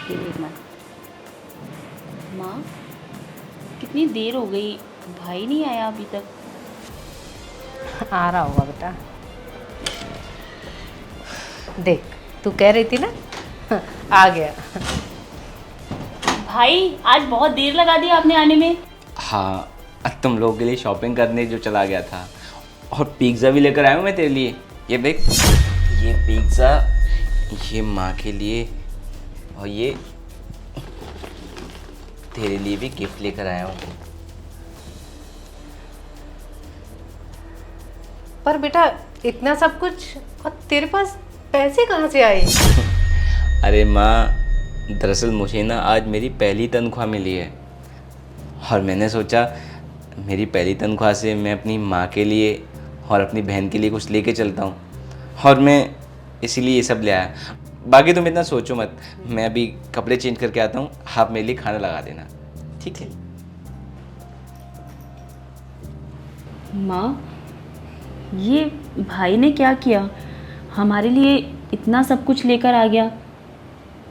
ये देखना। माँ, कितनी देर हो गई, भाई नहीं आया अभी तक। आ रहा होगा बेटा। देख, तू कह रही थी ना, आ गया। भाई, आज बहुत देर लगा दी आपने आने में। हाँ, तुम लोगों के लिए शॉपिंग करने जो चला गया था, और पिज़्ज़ा भी लेकर आया हूँ मैं तेरे लिए। ये देख, ये पिज़्ज़ा, ये माँ के लिए, और ये तेरे लिए भी गिफ्ट लेकर आया हूँ। पर बेटा, इतना सब कुछ और तेरे पास पैसे कहाँ से आए? अरे माँ, दरअसल मुझे ना आज मेरी पहली तनख्वाह मिली है, और मैंने सोचा मेरी पहली तनख्वाह से मैं अपनी माँ के लिए और अपनी बहन के लिए कुछ लेके चलता हूँ, और मैं इसीलिए ये सब ले आया। बाकी तुम इतना सोचो मत, मैं अभी कपड़े चेंज करके आता हूँ, आप मेरे लिए खाना लगा देना, ठीक है? माँ, ये भाई ने क्या किया, हमारे लिए इतना सब कुछ लेकर आ गया।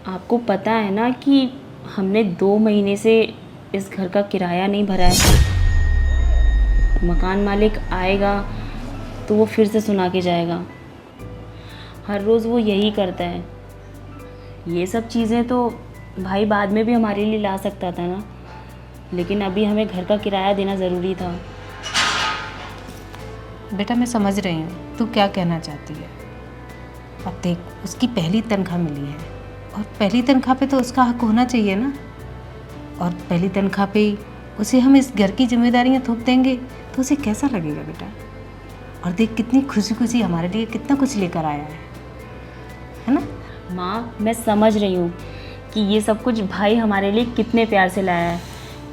आपको पता है ना कि हमने 2 महीने से इस घर का किराया नहीं भरा है। मकान मालिक आएगा तो वो फिर से सुना के जाएगा। हर रोज़ वो यही करता है। ये सब चीज़ें तो भाई बाद में भी हमारे लिए ला सकता था ना, लेकिन अभी हमें घर का किराया देना ज़रूरी था। बेटा, मैं समझ रही हूँ तू क्या कहना चाहती है। अब देख, उसकी पहली तनख्वाह मिली है, और पहली तनख्वाह पे तो उसका हक होना चाहिए ना। और पहली तनख्वाह पे ही उसे हम इस घर की जिम्मेदारियाँ थोप देंगे तो उसे कैसा लगेगा बेटा? और देख, कितनी खुशी खुशी हमारे लिए कितना कुछ लेकर आया है ना? माँ, मैं समझ रही हूँ कि ये सब कुछ भाई हमारे लिए कितने प्यार से लाया है,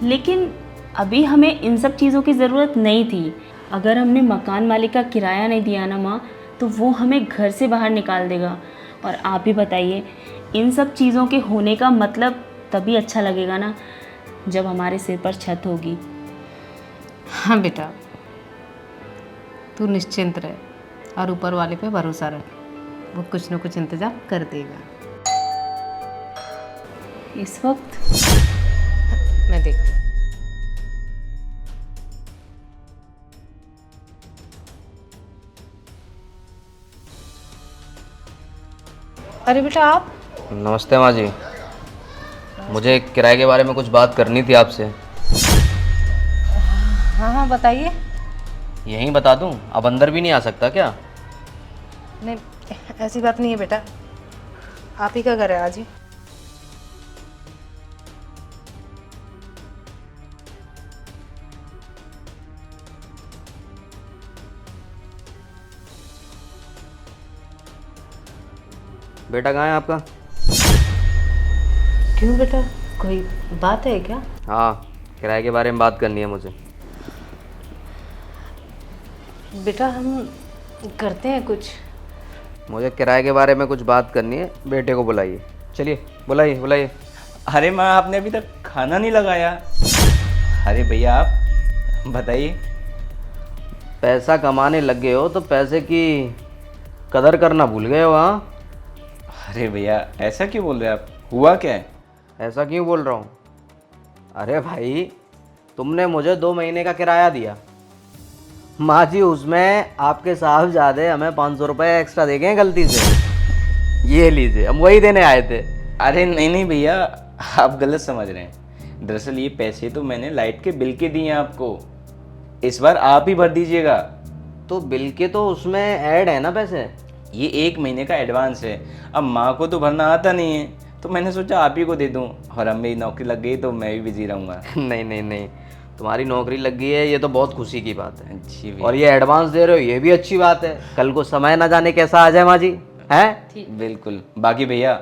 लेकिन अभी हमें इन सब चीज़ों की ज़रूरत नहीं थी। अगर हमने मकान मालिक का किराया नहीं दिया ना माँ, तो वो हमें घर से बाहर निकाल देगा। और आप भी बताइए, इन सब चीज़ों के होने का मतलब तभी अच्छा लगेगा ना, जब हमारे सिर पर छत होगी। हाँ बेटा, तू निश्चिंत रहे और ऊपर वाले पे भरोसा रख, वो कुछ न कुछ इंतजाम कर देगा। इस वक्त मैं देखती हूँ। अरे बेटा, आप? नमस्ते माँ जी, मुझे किराए के बारे में कुछ बात करनी थी आपसे। हाँ हाँ, बताइए। यहीं बता दूँ, अब अंदर भी नहीं आ सकता क्या? नहीं, ऐसी बात नहीं है बेटा, आप ही का घर है आज ही। बेटा कहाँ है आपका? क्यों बेटा, कोई बात है क्या? हाँ, किराए के बारे में बात करनी है मुझे। बेटा, हम करते हैं कुछ। मुझे किराए के बारे में कुछ बात करनी है, बेटे को बुलाइए। चलिए, बुलाइए बुलाइए। अरे माँ, आपने अभी तक खाना नहीं लगाया। अरे भैया, आप बताइए। पैसा कमाने लग गए हो तो पैसे की कदर करना भूल गए हो? हाँ, अरे भैया, ऐसा क्यों बोल रहे हैं आप? हुआ क्या है? ऐसा क्यों बोल रहा हूँ? अरे भाई, तुमने मुझे 2 महीने का किराया दिया, माँ जी उसमें आपके साहबजादे हमें 500 रुपये एक्स्ट्रा दे गए गलती से। ये लीजिए, हम वही देने आए थे। अरे नहीं नहीं भैया, आप गलत समझ रहे हैं। दरअसल ये पैसे तो मैंने लाइट के बिल के दिए हैं आपको, इस बार आप ही भर दीजिएगा। तो बिल के तो उसमें ऐड है ना पैसे? ये 1 महीने का एडवांस है। अब माँ को तो भरना आता नहीं है, तो मैंने सोचा आप ही को दे दूँ, और अब मेरी नौकरी लग गई तो मैं भी बिजी रहूँगा। नहीं नहीं नहीं, तुम्हारी नौकरी लग गई है, ये तो बहुत खुशी की बात है। जी भैया। और ये एडवांस दे रहे हो, ये भी अच्छी बात है। कल को समय ना जाने कैसा आ जाए माँ जी, है? बिल्कुल। बाकी भैया,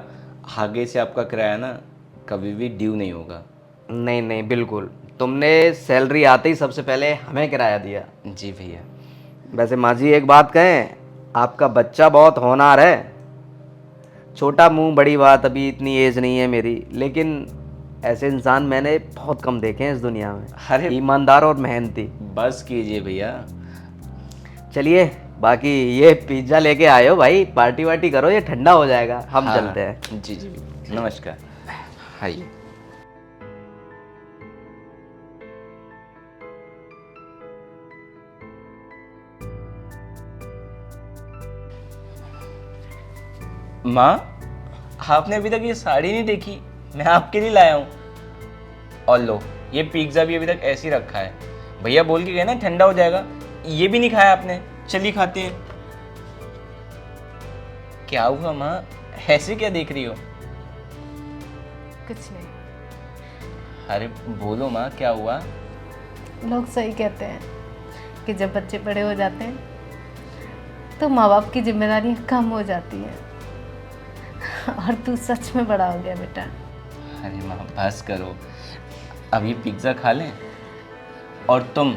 आगे से आपका किराया ना कभी भी ड्यू नहीं होगा। नहीं नहीं, बिल्कुल। तुमने सैलरी आते ही सबसे पहले हमें किराया दिया। जी भैया। वैसे माँ जी एक बात कहें, आपका बच्चा बहुत होनहार है। छोटा मुंह बड़ी बात, अभी इतनी एज नहीं है मेरी, लेकिन ऐसे इंसान मैंने बहुत कम देखे हैं इस दुनिया में। अरे ईमानदार और मेहनती। बस कीजिए भैया। चलिए, बाकी ये पिज्ज़ा लेके आए हो भाई, पार्टी वार्टी करो, ये ठंडा हो जाएगा। हम हाँ, चलते हैं। जी जी, नमस्कार। आइए। माँ, आपने अभी तक ये साड़ी नहीं देखी, मैं आपके लिए लाया हूँ। और लो, ये पिज्ज़ा भी अभी तक ऐसे ही रखा है। भैया बोल के गए ना ठंडा हो जाएगा, ये भी नहीं खाया आपने। चलिए खाते हैं। क्या हुआ माँ, ऐसे क्या देख रही हो? कुछ नहीं। अरे बोलो माँ, क्या हुआ? लोग सही कहते हैं कि जब बच्चे बड़े हो जाते हैं तो माँ बाप की जिम्मेदारियाँ कम हो जाती हैं। और तू सच में बड़ा हो गया बेटा। अरे माँ बस करो, अब ये पिज्ज़ा खा लें। और तुम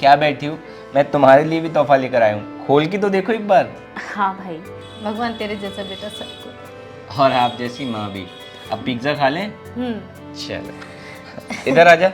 क्या बैठी हो, मैं तुम्हारे लिए भी तोहफा लेकर आया हूँ, खोल के तो देखो एक बार। हाँ भाई। भगवान तेरे जैसा बेटा सबको। और आप जैसी माँ भी। अब पिज्ज़ा खा लें। हम्म। चलो इधर आजा।